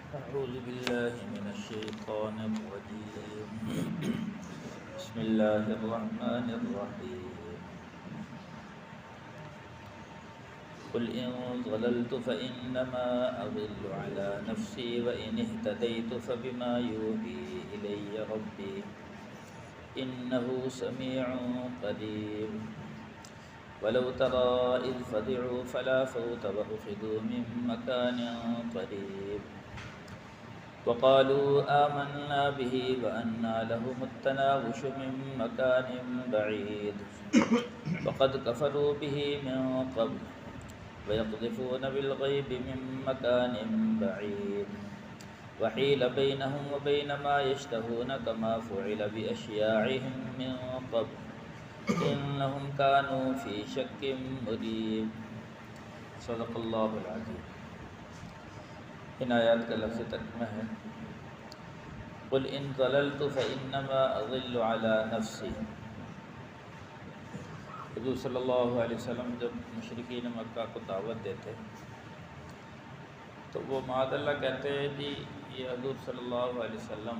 أعوذ بالله من الشيطان الرجيم. بسم الله الرحمن الرحيم. قل إن ضللت فإنما أضل على نفسي وإن اهتديت فبما يوحي إلي ربي إنه سميع قريب. ولو ترى إذ فزعوا فلا فوت وأخذوا من مكان قريب وقالوا آمنا به وأنى لهم التناوش من مكان بعيد وقد كفروا به من قبل ويقذفون بالغيب من مكان بعيد وحيل بينهم وبين ما يشتهون كما فعل بأشياعهم من قبل إنهم كانوا في شك مريب. صدق اللہ العظیم. ان آیات کا لفظ ترجمہ ہے قل ان ضللت فانما اضل على نفسی. حضور صلی اللہ علیہ وسلم جب مشرکین مکہ کو دعوت دیتے تو وہ معاذ اللہ کہتے ہیں جی یہ حضور صلی اللہ علیہ وسلم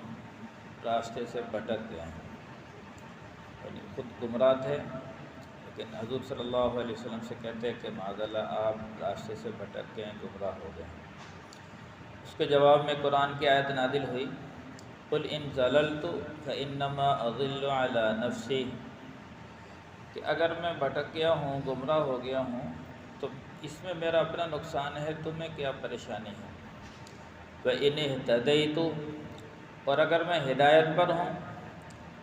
راستے سے بھٹک گئے ہیں، یعنی خود گمراہ تھے لیکن حضور صلی اللہ علیہ وسلم سے کہتے ہیں کہ معاذ اللہ آپ راستے سے بھٹک گئے ہیں، گمراہ ہو گئے ہیں. اس کے جواب میں قرآن کی آیت نازل ہوئی قل ان ضللت فانما اضل علی نفسی، کہ اگر میں بھٹک گیا ہوں، گمراہ ہو گیا ہوں تو اس میں میرا اپنا نقصان ہے، تمہیں کیا پریشانی ہے. وان اهتدیت، اور اگر میں ہدایت پر ہوں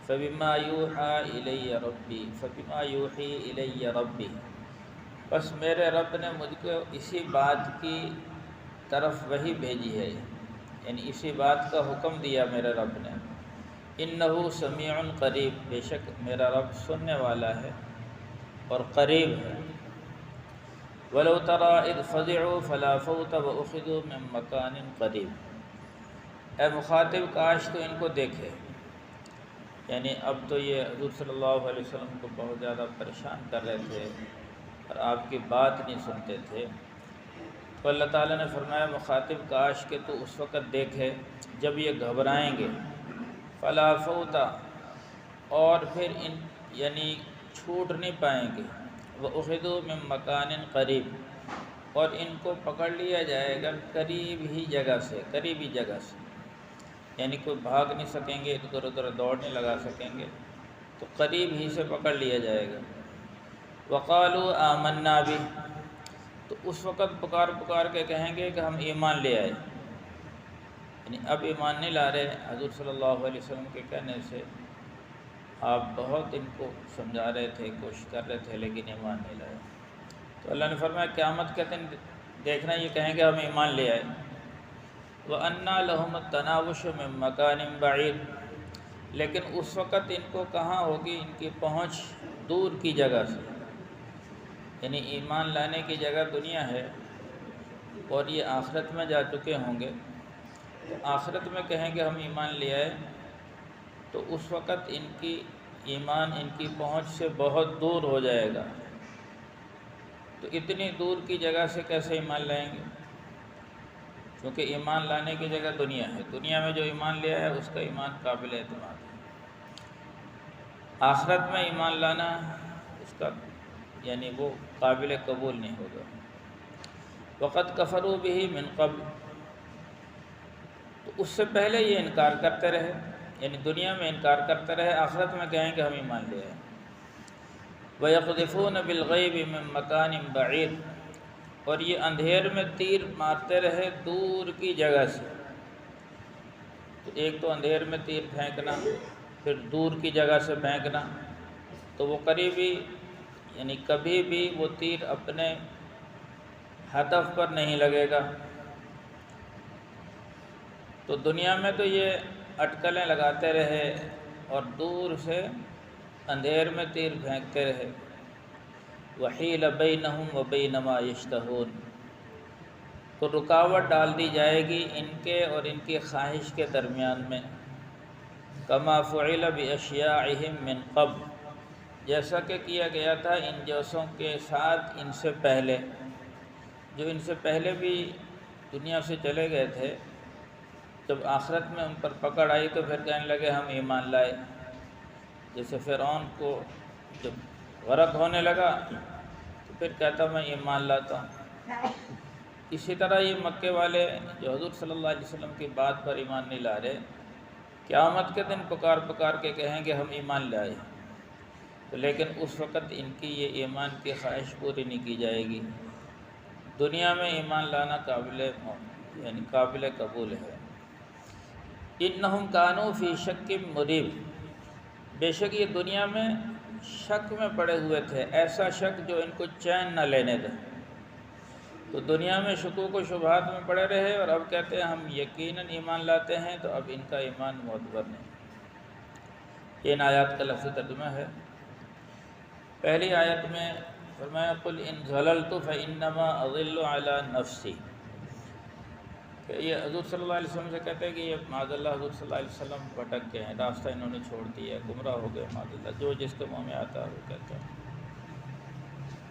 فبما یوحی الی ربی، فبما یوحی الی ربی، بس میرے رب نے مجھ کو اسی بات کی طرف وہی بھیجی ہے، یعنی اسی بات کا حکم دیا میرے رب نے. انہ سمیع قریب، بے شک میرا رب سننے والا ہے اور قریب ہے. ولو تری اذ فزعوا فلا فوت واخذوا من مکان قریب. اے مخاطب کاش تو ان کو دیکھے، یعنی اب تو یہ حضور صلی اللہ علیہ وسلم کو بہت زیادہ پریشان کر رہے تھے اور آپ کی بات نہیں سنتے تھے. تو اللہ تعالیٰ نے فرمایا مخاطب کاش کہ تو اس وقت دیکھے جب یہ گھبرائیں گے. فلا فوتا، اور پھر ان یعنی چھوٹ نہیں پائیں گے. وَأُخِذُوا مِن مَّكَانٍ قریب، اور ان کو پکڑ لیا جائے گا قریب ہی جگہ سے، قریبی جگہ سے، یعنی کوئی بھاگ نہیں سکیں گے، ادھر ادھر دوڑ نہیں لگا سکیں گے، تو قریب ہی سے پکڑ لیا جائے گا. وَقَالُوا آمَنَّا بِهِ، تو اس وقت پکار کے کہیں گے کہ ہم ایمان لے آئے، یعنی اب ایمان نہیں لا رہے. حضور صلی اللہ علیہ وسلم کے کہنے سے آپ بہت ان کو سمجھا رہے تھے، کوشش کر رہے تھے لیکن ایمان نہیں لائے. تو اللہ نے فرمایا قیامت کے دن دیکھنا یہ کہیں گے ہم ایمان لے آئے. وَأَنَّى لَهُمُ التَّنَاوُشُ مِن مَّكَانٍ بَعِيدٍ، لیکن اس وقت ان کو کہاں ہوگی ان کی پہنچ دور کی جگہ سے، یعنی ایمان لانے کی جگہ دنیا ہے اور یہ آخرت میں جا چکے ہوں گے. تو آخرت میں کہیں گے ہم ایمان لے آئے تو اس وقت ان کی ایمان ان کی پہنچ سے بہت دور ہو جائے گا. تو اتنی دور کی جگہ سے کیسے ایمان لائیں گے، کیونکہ ایمان لانے کی جگہ دنیا ہے. دنیا میں جو ایمان لیا ہے اس کا ایمان قابل اعتماد ہے. آخرت میں ایمان لانا اس کا یعنی وہ قابل قبول نہیں ہوگا. وقد کفروا به من قبل، تو اس سے پہلے یہ انکار کرتے رہے، یعنی دنیا میں انکار کرتے رہے، آخرت میں کہیں کہ ہم ایمان لے آئے. وَيَقْذِفُونَ بِالْغَيْبِ مِن مَّكَانٍ بَعِيدٍ، اور یہ اندھیر میں تیر مارتے رہے دور کی جگہ سے. تو ایک تو اندھیر میں تیر پھینکنا، پھر دور کی جگہ سے پھینکنا، تو وہ قریبی یعنی کبھی بھی وہ تیر اپنے ہدف پر نہیں لگے گا. تو دنیا میں تو یہ اٹکلیں لگاتے رہے اور دور سے اندھیر میں تیر پھینکتے رہے. وحیل بینہم وبین ما یشتہون، تو رکاوٹ ڈال دی جائے گی ان کے اور ان کی خواہش کے درمیان میں. کما فعل باشیاعہم من قبل، جیسا کہ کیا گیا تھا ان جیسوں کے ساتھ ان سے پہلے، جو ان سے پہلے بھی دنیا سے چلے گئے تھے جب آخرت میں ان پر پکڑ آئی تو پھر کہنے لگے ہم ایمان لائے. جیسے فرعون کو جب غرق ہونے لگا تو پھر کہتا میں ایمان لاتا ہوں. اسی طرح یہ مکے والے جو حضور صلی اللہ علیہ وسلم کی بات پر ایمان نہیں لا رہے، قیامت کے دن پکار پکار کے کہیں گے ہم ایمان لائے، تو لیکن اس وقت ان کی یہ ایمان کی خواہش پوری نہیں کی جائے گی. دنیا میں ایمان لانا قابل قبول ہے. انہم کانوا فی شک مریب، بے شک یہ دنیا میں شک میں پڑے ہوئے تھے، ایسا شک جو ان کو چین نہ لینے دے. تو دنیا میں شکوک و شبہات میں پڑے رہے اور اب کہتے ہیں ہم یقیناً ایمان لاتے ہیں، تو اب ان کا ایمان معتبر نہیں. ان آیات کا لفظی ترجمہ ہے. پہلی آیت میں فرمایا قل ان ضللت فانما اضل علی نفسی، کہ یہ حضور صلی اللہ علیہ وسلم سے کہتے ہیں کہ یہ معاذ اللہ حضور صلی اللہ علیہ وسلم بھٹک گئے ہیں، راستہ انہوں نے چھوڑ دیا ہے، گمراہ ہو گئے معاذ اللہ، جو جس کے منہ میں آتا ہے وہ کہتا ہے.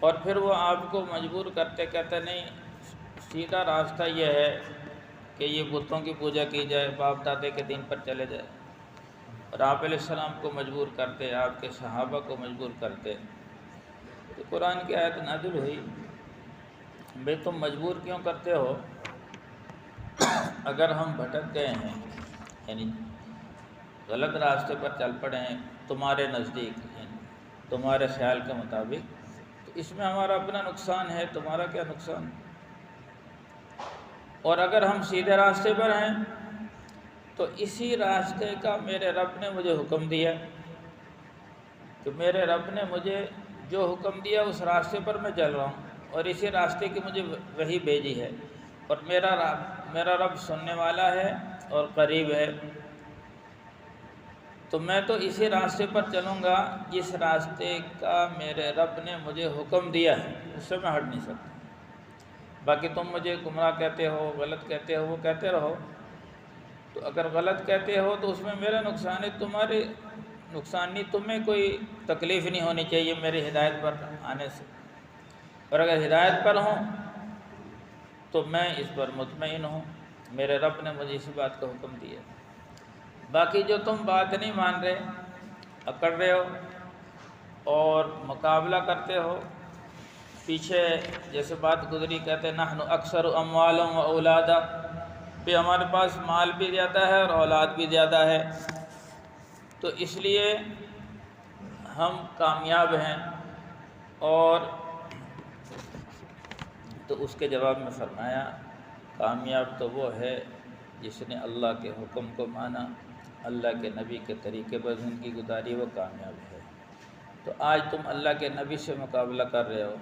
اور پھر وہ آپ کو مجبور کرتے کہتے نہیں، سیدھا راستہ یہ ہے کہ یہ بتوں کی پوجا کی جائے، باپ دادے کے دین پر چلے جائے. اور آپ علیہ السلام کو مجبور کرتے، آپ کے صحابہ کو مجبور کرتے. تو قرآن کی آیت نازل ہوئی، بھئی تم مجبور کیوں کرتے ہو؟ اگر ہم بھٹک گئے ہیں، یعنی غلط راستے پر چل پڑے ہیں تمہارے نزدیک، یعنی تمہارے خیال کے مطابق، تو اس میں ہمارا اپنا نقصان ہے، تمہارا کیا نقصان؟ اور اگر ہم سیدھے راستے پر ہیں تو اسی راستے کا میرے رب نے مجھے حکم دیا، کہ میرے رب نے مجھے جو حکم دیا اس راستے پر میں چل رہا ہوں، اور اسی راستے کی مجھے وحی بھیجی ہے، اور میرا رب سننے والا ہے اور قریب ہے. تو میں تو اسی راستے پر چلوں گا جس راستے کا میرے رب نے مجھے حکم دیا ہے، اس سے میں ہٹ نہیں سکتا. باقی تم مجھے گمراہ کہتے ہو، غلط کہتے ہو، وہ کہتے رہو. تو اگر غلط کہتے ہو تو اس میں میرا نقصان ہے، تمہارے نقصان نہیں، تمہیں کوئی تکلیف نہیں ہونی چاہیے میری ہدایت پر آنے سے. اور اگر ہدایت پر ہوں تو میں اس پر مطمئن ہوں، میرے رب نے مجھے اسی بات کا حکم دیا. باقی جو تم بات نہیں مان رہے، اکڑ رہے ہو اور مقابلہ کرتے ہو، پیچھے جیسے بات گزری کہتے ہیں نحن اکثر اموالا و اولادا، کہ ہمارے پاس مال بھی زیادہ ہے اور اولاد بھی زیادہ ہے، تو اس لیے ہم کامیاب ہیں. اور تو اس کے جواب میں فرمایا کامیاب تو وہ ہے جس نے اللہ کے حکم کو مانا، اللہ کے نبی کے طریقے پر زندگی گزاری، وہ کامیاب ہے. تو آج تم اللہ کے نبی سے مقابلہ کر رہے ہو،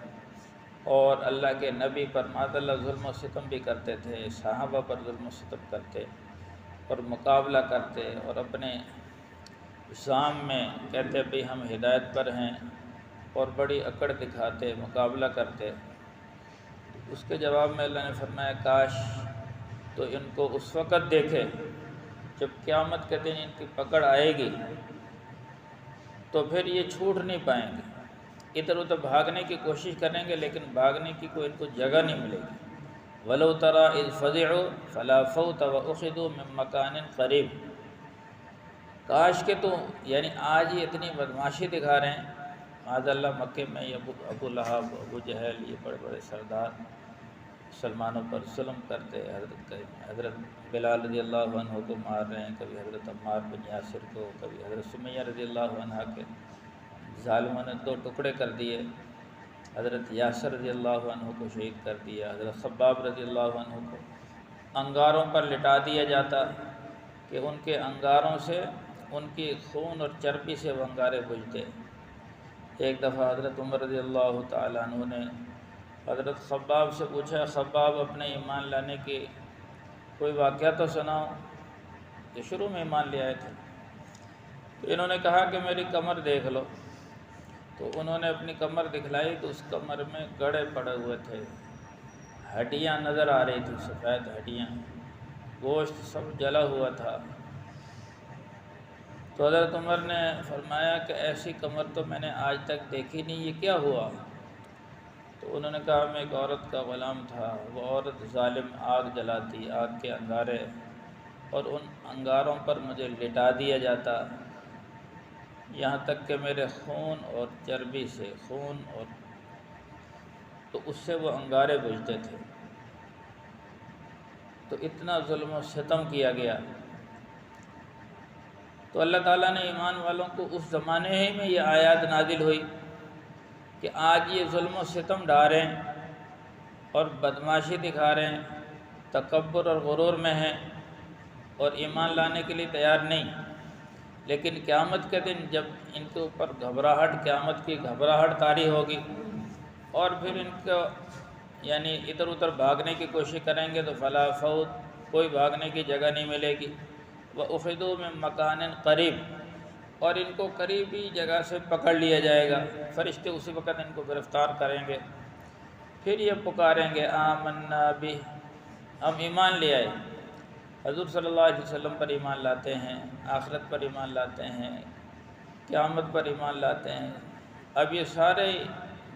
اور اللہ کے نبی پر معاذ اللہ ظلم و ستم بھی کرتے تھے، صحابہ پر ظلم و ستم کرتے اور مقابلہ کرتے، اور اپنے ذام میں کہتے بھئی ہم ہدایت پر ہیں، اور بڑی اکڑ دکھاتے، مقابلہ کرتے. اس کے جواب میں اللہ نے فرمایا کاش تو ان کو اس وقت دیکھے جب قیامت کے دن ان کی پکڑ آئے گی، تو پھر یہ چھوٹ نہیں پائیں گے. ادھر ادھر بھاگنے کی کوشش کریں گے لیکن بھاگنے کی کوئی ان کو جگہ نہیں ملے گی. وَلَوْ تَرَىٰ إِذْ فَزِعُوا فَلَا فَوْتَ وَأُخِذُوا مِن مَّكَانٍ قَرِيبٍ، کاش کہ تو یعنی آج یہ اتنی بدماشی دکھا رہے ہیں. معاذ اللہ مکے میں یہ ابو لہب، ابو جہل، یہ بڑے بڑے سردار مسلمانوں پر ظلم کرتے، حضرت بلال رضی اللہ عنہ کو مار رہے ہیں، کبھی حضرت عمار بن یاسر کو، کبھی حضرت سمیہ رضی اللہ عنہ کے ظالموں نے 2 ٹکڑے کر دیے، حضرت یاسر رضی اللہ عنہ کو شہید کر دیا، حضرت خباب رضی اللہ عنہ کو انگاروں پر لٹا دیا جاتا کہ ان کے انگاروں سے، ان کی خون اور چربی سے وہ انگارے بجھتے. ایک دفعہ حضرت عمر رضی اللہ تعالیٰ عنہ نے حضرت خباب سے پوچھا خباب اپنے ایمان لانے کی کوئی واقعہ تو سناؤ، کہ شروع میں ایمان لے آئے تھے. تو انہوں نے کہا کہ میری کمر دیکھ لو. تو انہوں نے اپنی کمر دکھلائی تو اس کمر میں گڑے پڑے ہوئے تھے، ہڈیاں نظر آ رہی تھی، سفید ہڈیاں، گوشت سب جلا ہوا تھا. تو حضرت عمر نے فرمایا کہ ایسی کمر تو میں نے آج تک دیکھی نہیں، یہ کیا ہوا؟ تو انہوں نے کہا میں ایک عورت کا غلام تھا، وہ عورت ظالم آگ جلاتی، آگ کے انگارے اور ان انگاروں پر مجھے لٹا دیا جاتا، یہاں تک کہ میرے خون اور چربی سے تو اس سے وہ انگارے بجھتے تھے۔ تو اتنا ظلم و ستم کیا گیا۔ تو اللہ تعالیٰ نے ایمان والوں کو اس زمانے ہی میں یہ آیات نازل ہوئی کہ آج یہ ظلم و ستم ڈھا رہے ہیں اور بدمعاشی دکھا رہے ہیں، تکبر اور غرور میں ہیں اور ایمان لانے کے لیے تیار نہیں، لیکن قیامت کے دن جب ان کے اوپر قیامت کی گھبراہٹ طاری ہوگی اور پھر ان کو یعنی ادھر ادھر بھاگنے کی کوشش کریں گے تو فلا فوت، کوئی بھاگنے کی جگہ نہیں ملے گی۔ وَأُخِذُوا مِن مَّكَانٍ قریب، اور ان کو قریبی جگہ سے پکڑ لیا جائے گا، فرشتے اسی وقت ان کو گرفتار کریں گے۔ پھر یہ پکاریں گے آمنا بہ، ہم ایمان لے آئے، حضور صلی اللہ علیہ وسلم پر ایمان لاتے ہیں، آخرت پر ایمان لاتے ہیں، قیامت پر ایمان لاتے ہیں۔ اب یہ سارے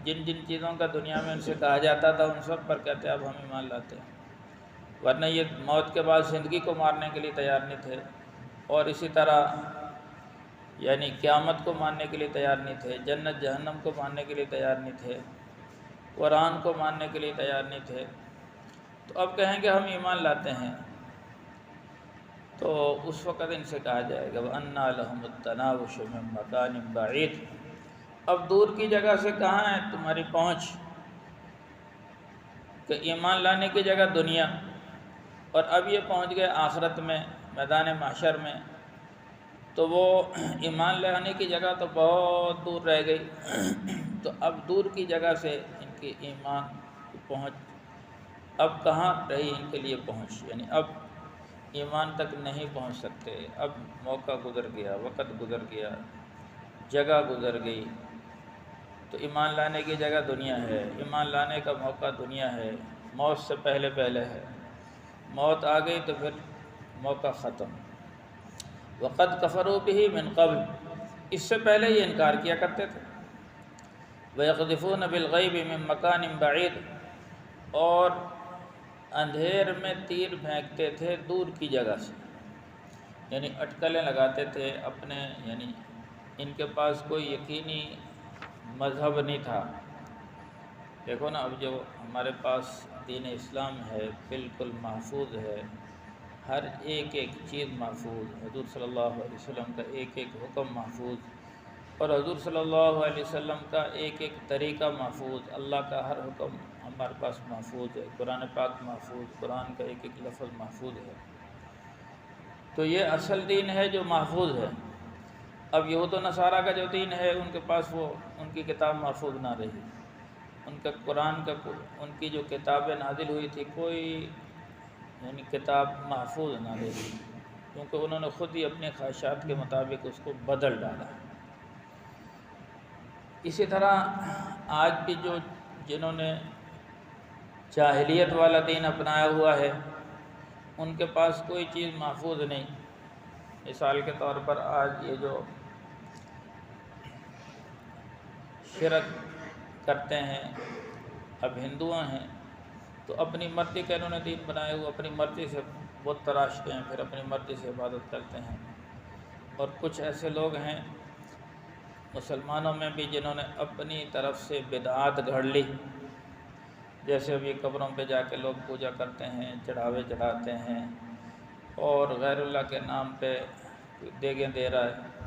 جن چیزوں کا دنیا میں ان سے کہا جاتا تھا ان سب پر کہتے ہیں اب ہم ایمان لاتے ہیں، ورنہ یہ موت کے بعد زندگی کو مارنے کے لیے تیار نہیں تھے، اور اسی طرح یعنی قیامت کو ماننے کے لیے تیار نہیں تھے، جنت جہنم کو ماننے کے لیے تیار نہیں تھے، قرآن کو ماننے کے لیے تیار نہیں تھے۔ تو اب کہیں گے ہم ایمان لاتے ہیں، تو اس وقت ان سے کہا جائے گا وَأَنَّىٰ لَهُمُ التَّنَاوُشُ مِن مَّكَانٍ بَعِيدٍ، اب دور کی جگہ سے کہاں ہے تمہاری پہنچ، کہ ایمان لانے کی جگہ دنیا، اور اب یہ پہنچ گئے آخرت میں، میدان محشر میں، تو وہ ایمان لانے کی جگہ تو بہت دور رہ گئی۔ تو اب دور کی جگہ سے ان کی ایمان کی پہنچ اب کہاں رہی ان کے لیے پہنچ، یعنی اب ایمان تک نہیں پہنچ سکتے، اب موقع گزر گیا، وقت گزر گیا، جگہ گزر گئی۔ تو ایمان لانے کی جگہ دنیا ہے، ایمان لانے کا موقع دنیا ہے، موت سے پہلے ہے، موت آ گئی تو پھر موقع ختم۔ وَقَدْ كَفَرُوا بِهِ مِن قَبْلِ، اس سے پہلے یہ انکار کیا کرتے تھے۔ وَيَقْذِفُونَ بِالْغَيْبِ مِن مَّكَانٍ بَعِيدٍ، اور اندھیر میں تیر پھینکتے تھے دور کی جگہ سے، یعنی اٹکلیں لگاتے تھے اپنے، یعنی ان کے پاس کوئی یقینی مذہب نہیں تھا۔ دیکھو نا، اب جو ہمارے پاس دین اسلام ہے بالکل محفوظ ہے، ہر ایک چیز محفوظ، حضور صلی اللہ علیہ وسلم کا ایک حکم محفوظ، اور حضور صلی اللہ علیہ وسلم کا ایک طریقہ محفوظ، اللہ کا ہر حکم ہمارے پاس محفوظ ہے، قرآن پاک محفوظ، قرآن کا ایک لفظ محفوظ ہے۔ تو یہ اصل دین ہے جو محفوظ ہے۔ اب یہود و نصارہ کا جو دین ہے ان کے پاس وہ ان کی کتاب محفوظ نہ رہی، ان کا قرآن کا ان کی جو کتابیں نازل ہوئی تھی کوئی یعنی کتاب محفوظ نہ رہی، کیونکہ انہوں نے خود ہی اپنے خواہشات کے مطابق اس کو بدل ڈالا۔ اسی طرح آج بھی جنہوں نے جاہلیت والا دین اپنایا ہوا ہے ان کے پاس کوئی چیز محفوظ نہیں۔ مثال کے طور پر آج یہ جو شرک کرتے ہیں، اب ہندو ہیں تو اپنی مرضی کا انہوں نے دین بنائے ہوئے، اپنی مرضی سے بت تراشتے ہیں، پھر اپنی مرضی سے عبادت کرتے ہیں۔ اور کچھ ایسے لوگ ہیں مسلمانوں میں بھی جنہوں نے اپنی طرف سے بدعات گھڑ لی، جیسے اب یہ قبروں پہ جا کے لوگ پوجا کرتے ہیں، چڑھاوے چڑھاتے ہیں، اور غیر اللہ کے نام پہ دیگیں دے رہا ہے،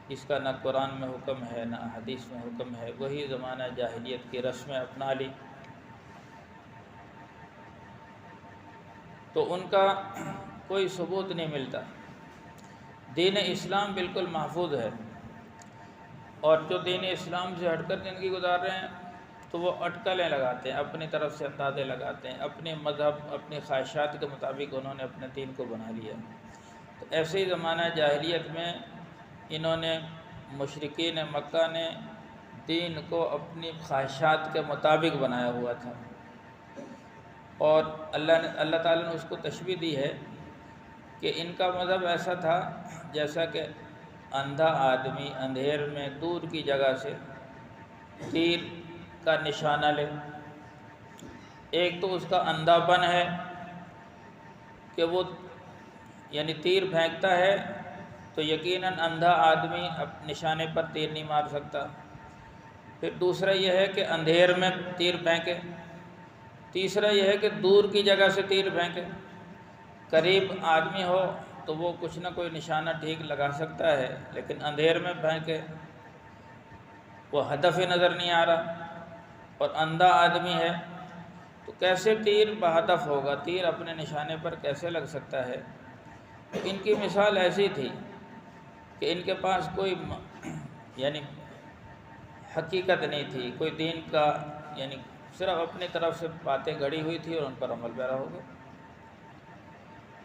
اس کا نہ قرآن میں حکم ہے نہ حدیث میں حکم ہے، وہی زمانہ جاہلیت کی رسمیں اپنا لی۔ تو ان کا کوئی ثبوت نہیں ملتا۔ دین اسلام بالکل محفوظ ہے، اور جو دین اسلام سے ہٹ کر زندگی گزار رہے ہیں تو وہ اٹکلیں لگاتے ہیں، اپنی طرف سے اندازے لگاتے ہیں، اپنے مذہب اپنی خواہشات کے مطابق انہوں نے اپنے دین کو بنا لیا۔ تو ایسے ہی زمانہ جاہلیت میں انہوں نے مشرکین مکہ نے دین کو اپنی خواہشات کے مطابق بنایا ہوا تھا، اور اللہ تعالیٰ نے اس کو تشبیہ دی ہے کہ ان کا مذہب ایسا تھا جیسا کہ اندھا آدمی اندھیر میں دور کی جگہ سے تیر کا نشانہ لے۔ ایک تو اس کا اندھا پن ہے کہ وہ یعنی تیر پھینکتا ہے تو یقیناً اندھا آدمی اب نشانے پر تیر نہیں مار سکتا۔ پھر دوسرا یہ ہے کہ اندھیر میں تیر پھینکے۔ تیسرا یہ ہے کہ دور کی جگہ سے تیر پھینکے۔ قریب آدمی ہو تو وہ کچھ نہ کوئی نشانہ ٹھیک لگا سکتا ہے، لیکن اندھیر میں پھینکے وہ ہدف نظر نہیں آ رہا، اور اندھا آدمی ہے تو کیسے تیر بہدف ہوگا، تیر اپنے نشانے پر کیسے لگ سکتا ہے؟ تو ان کی مثال ایسی تھی کہ ان کے پاس کوئی یعنی حقیقت نہیں تھی، کوئی دین کا، یعنی صرف اپنی طرف سے باتیں گھڑی ہوئی تھی اور ان پر عمل پیرا ہو گیا۔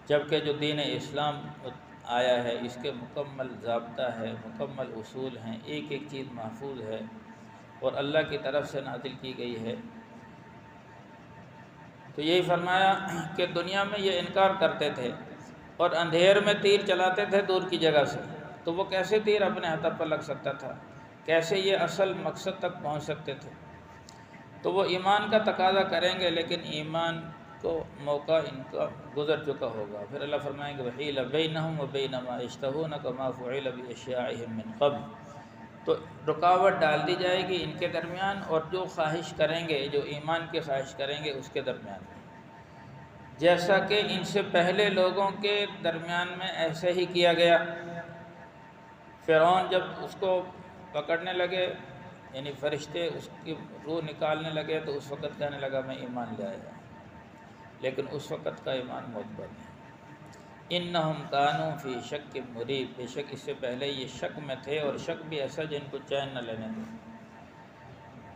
جبکہ جو دین اسلام آیا ہے اس کے مکمل ضابطہ ہے، مکمل اصول ہیں، ایک ایک چیز محفوظ ہے اور اللہ کی طرف سے نازل کی گئی ہے۔ تو یہی فرمایا کہ دنیا میں یہ انکار کرتے تھے اور اندھیر میں تیر چلاتے تھے دور کی جگہ سے، تو وہ کیسے تیر اپنے ہدف پر لگ سکتا تھا، کیسے یہ اصل مقصد تک پہنچ سکتے تھے؟ تو وہ ایمان کا تقاضا کریں گے، لیکن ایمان کو موقع ان کا گزر چکا ہوگا۔ پھر اللہ فرمائیں گے وَحِيلَ بَيْنَهُمْ وَبَيْنَ مَا يَشْتَهُونَ كَمَا فُعِلَ بِأَشْيَاعِهِمْ مِنْ قَبْلُ، تو رکاوٹ ڈال دی جائے گی ان کے درمیان اور جو خواہش کریں گے، جو ایمان کی خواہش کریں گے اس کے درمیان، جیسا کہ ان سے پہلے لوگوں کے درمیان میں ایسے ہی کیا گیا۔ فرعون جب اس کو پکڑنے لگے، یعنی فرشتے اس کی روح نکالنے لگے، تو اس وقت کہنے لگا میں ایمان لے آیا، لیکن اس وقت کا ایمان معتبر نہیں۔ انہم کانوا فی شک مریب، بے شک اس سے پہلے یہ شک میں تھے، اور شک بھی ایسا جن کو چین نہ لینے دے۔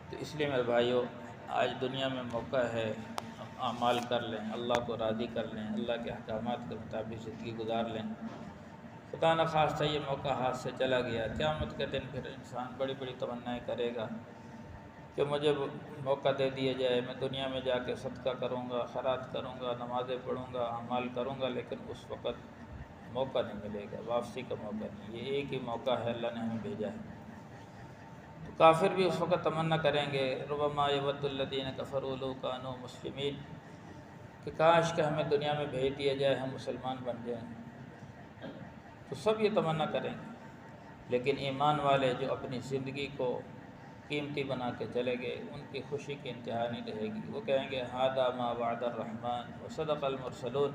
تو اس لیے میرے بھائیو، آج دنیا میں موقع ہے، اعمال کر لیں، اللہ کو راضی کر لیں، اللہ کے احکامات کے مطابق زندگی گزار لیں۔ خدا نخواستہ یہ موقع ہاتھ سے چلا گیا، قیامت کے دن پھر انسان بڑی بڑی تمنائیں کرے گا کہ مجھے موقع دے دیا جائے، میں دنیا میں جا کے صدقہ کروں گا، خیرات کروں گا، نمازیں پڑھوں گا، اعمال کروں گا، لیکن اس وقت موقع نہیں ملے گا، واپسی کا موقع نہیں۔ یہ ایک ہی موقع ہے، اللہ نے ہمیں بھیجا ہے۔ تو کافر بھی اس وقت تمنا کریں گے ربما یود الذین کفروا لو کانوا مسلمین، کہ کاش کہ ہمیں دنیا میں بھیج دیا جائے، ہم مسلمان بن جائیں۔ تو سب یہ تمنا کریں گے، لیکن ایمان والے جو اپنی زندگی کو قیمتی بنا کے چلے گئے، ان کی خوشی کی انتہا نہیں رہے گی۔ وہ کہیں گے ھذا ما وعد الرحمن وصدق المرسلون،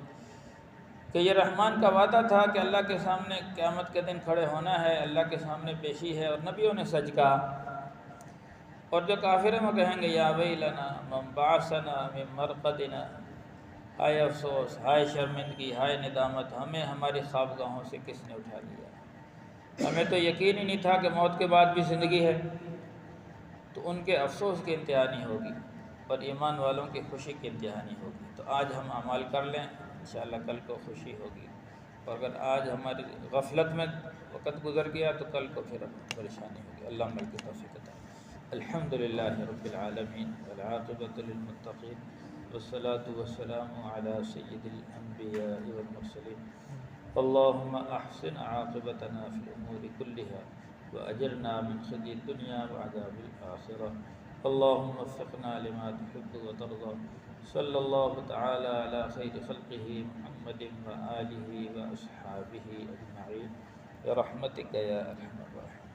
کہ یہ رحمان کا وعدہ تھا کہ اللہ کے سامنے قیامت کے دن کھڑے ہونا ہے، اللہ کے سامنے پیشی ہے، اور نبیوں نے سچ کہا۔ اور جو کافر ہیں وہ کہیں گے یا ویلنا من بعثنا من مرقدنا، ہائے افسوس، ہائے شرمندگی، ہائے ندامت، ہمیں ہماری خوابگاہوں سے کس نے اٹھا لیا، ہمیں تو یقین ہی نہیں تھا کہ موت کے بعد بھی زندگی ہے۔ تو ان کے افسوس کی انتہا نہیں ہوگی، اور ایمان والوں کی خوشی کی انتہا نہیں ہوگی۔ تو آج ہم اعمال کر لیں، انشاءاللہ کل کو خوشی ہوگی، اور اگر آج ہماری غفلت میں وقت گزر گیا تو کل کو پھر پریشانی ہوگی۔ اللہ ہم کی توفیق عطا۔ الحمدللہ رب العالمین والعاقبۃ للمتقین والصلاة والسلام علی سید الانبیاء والمرسلین۔ اللہم احسن عاقبتنا فی الامور کلها واجرنا من خزي الدنيا وعذاب الآخرة۔ اللهم وفقنا لما تحب وترضى۔ صلی اللہ تعالی علی خیر خلقہ محمد وآلہ واصحابہ اجمعین برحمتک یا ارحم الراحمین۔